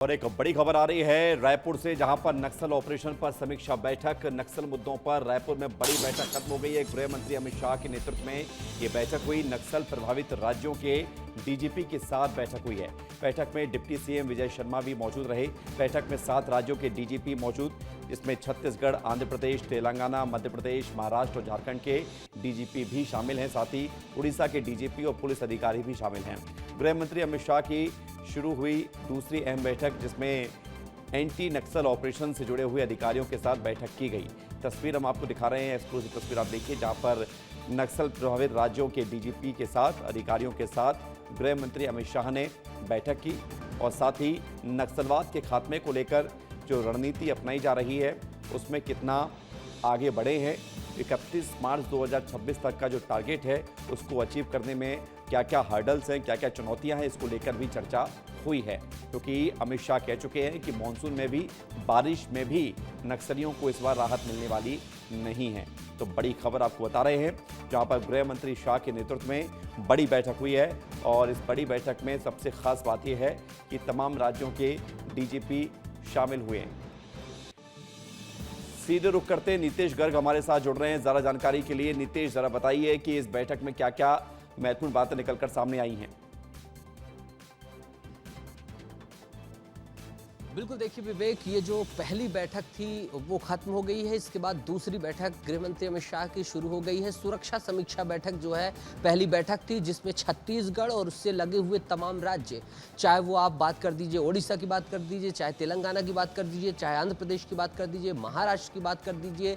और एक बड़ी खबर आ रही है रायपुर से, जहां पर नक्सल ऑपरेशन पर समीक्षा बैठक। नक्सल मुद्दों पर रायपुर में बड़ी बैठक खत्म हो गई है। गृह मंत्री अमित शाह के नेतृत्व में ये बैठक हुई। नक्सल प्रभावित राज्यों के डीजीपी के साथ बैठक हुई है। बैठक में डिप्टी सीएम विजय शर्मा भी मौजूद रहे। बैठक में 7 राज्यों के डीजीपी मौजूद, इसमें छत्तीसगढ़, आंध्र प्रदेश, तेलंगाना, मध्य प्रदेश, महाराष्ट्र और झारखंड के डीजीपी भी शामिल हैं। साथ ही उड़ीसा के डीजीपी और पुलिस अधिकारी भी शामिल हैं। गृह मंत्री अमित शाह की शुरू हुई दूसरी अहम बैठक, जिसमें एंटी नक्सल ऑपरेशन से जुड़े हुए अधिकारियों के साथ बैठक की गई। तस्वीर हम आपको दिखा रहे हैं, एक्सक्लूसिव तस्वीर आप देखिए, जहां पर नक्सल प्रभावित राज्यों के डीजीपी के साथ, अधिकारियों के साथ गृह मंत्री अमित शाह ने बैठक की और साथ ही नक्सलवाद के खात्मे को लेकर जो रणनीति अपनाई जा रही है उसमें कितना आगे बढ़े हैं। 31 मार्च 2026 तक का जो टारगेट है उसको अचीव करने में क्या क्या हर्डल्स हैं, क्या क्या चुनौतियां हैं, इसको लेकर भी चर्चा हुई है। क्योंकि अमित शाह कह चुके हैं कि मानसून में भी, बारिश में भी नक्सलियों को इस बार राहत मिलने वाली नहीं है। तो बड़ी खबर आपको बता रहे हैं, जहां पर गृह मंत्री शाह के नेतृत्व में बड़ी बैठक हुई है। और इस बड़ी बैठक में सबसे खास बात यह है कि तमाम राज्यों के डीजीपी शामिल हुए हैं। सीधे रुख करते नीतीश गर्ग हमारे साथ जुड़ रहे हैं ज़रा जानकारी के लिए। नीतीश, जरा बताइए कि इस बैठक में क्या क्या महत्वपूर्ण बातें निकलकर सामने आई हैं। बिल्कुल, देखिए विवेक, ये जो पहली बैठक थी वो खत्म हो गई है। इसके बाद दूसरी बैठक गृह मंत्री अमित शाह की शुरू हो गई है। सुरक्षा समीक्षा बैठक जो है पहली बैठक थी, जिसमें छत्तीसगढ़ और उससे लगे हुए तमाम राज्य, चाहे वो आप बात कर दीजिए उड़ीसा की बात कर दीजिए, चाहे तेलंगाना की बात कर दीजिए, चाहे आंध्र प्रदेश की बात कर दीजिए, महाराष्ट्र की बात कर दीजिए,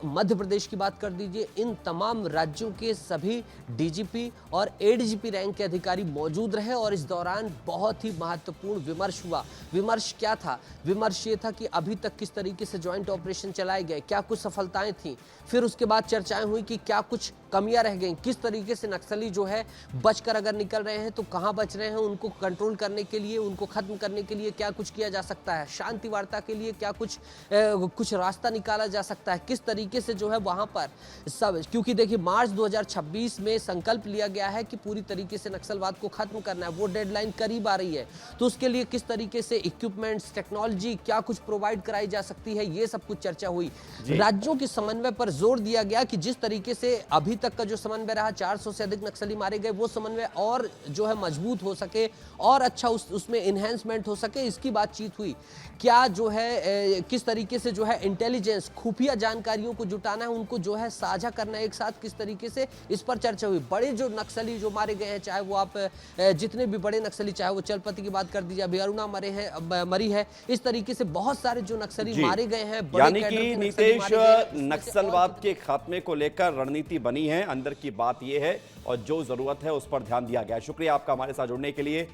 मध्य प्रदेश की बात कर दीजिए, इन तमाम राज्यों के सभी डीजीपी और एडीजीपी रैंक के अधिकारी मौजूद रहे। और इस दौरान बहुत ही महत्वपूर्ण विमर्श हुआ। विमर्श क्या था? विमर्श ये था कि अभी तक किस तरीके से ज्वाइंट ऑपरेशन चलाए गए, क्या कुछ सफलताएं थीं। फिर उसके बाद चर्चाएं हुई कि क्या कुछ कमियां रह गईं, किस तरीके से नक्सली जो है बचकर अगर निकल रहे हैं तो कहां बच रहे हैं, उनको कंट्रोल करने के लिए, उनको खत्म करने के लिए क्या कुछ किया जा सकता है, शांति वार्ता के लिए क्या कुछ रास्ता निकाला जा सकता है, किस तरीके से जो है वहां पर सब। क्योंकि देखिए मार्च 2026 में संकल्प लिया गया है कि पूरी तरीके से नक्सलवाद को खत्म करना है, वो डेडलाइन करीब आ रही है। तो उसके लिए किस तरीके से इक्विपमेंट्स, टेक्नोलॉजी क्या कुछ प्रोवाइड कराई जा सकती है, ये सब कुछ चर्चा हुई। राज्यों के समन्वय पर जोर दिया गया कि जिस तरीके से अभी तक का जो समन्वय रहा, 400 से अधिक नक्सली मारे गए, वो समन्वय और जो है मजबूत हो सके और अच्छा उसमें इन्हेंसमेंट हो सके, इसकी बातचीत हुई। क्या जो है किस तरीके से जो है इंटेलिजेंस, खुफिया जानकारियों को जुटाना है, उनको जो है साझा करना है एक साथ, किस तरीके से, इस पर चर्चा हुई। बड़े जो नक्सली जो मारे गए हैं, चाहे वो आप जितने भी बड़े नक्सली, चाहे वो चलपति की बात कर दीजिए, अभी अरुणा मरी है, इस तरीके से बहुत सारे जो नक्सली मारे गए हैं। यानी कि नीतीश, नक्सलवाद के खात्मे को लेकर रणनीति बनी है, अंदर की बात यह है और जो जरूरत है उस पर ध्यान दिया गया। शुक्रिया आपका हमारे साथ जुड़ने के लिए।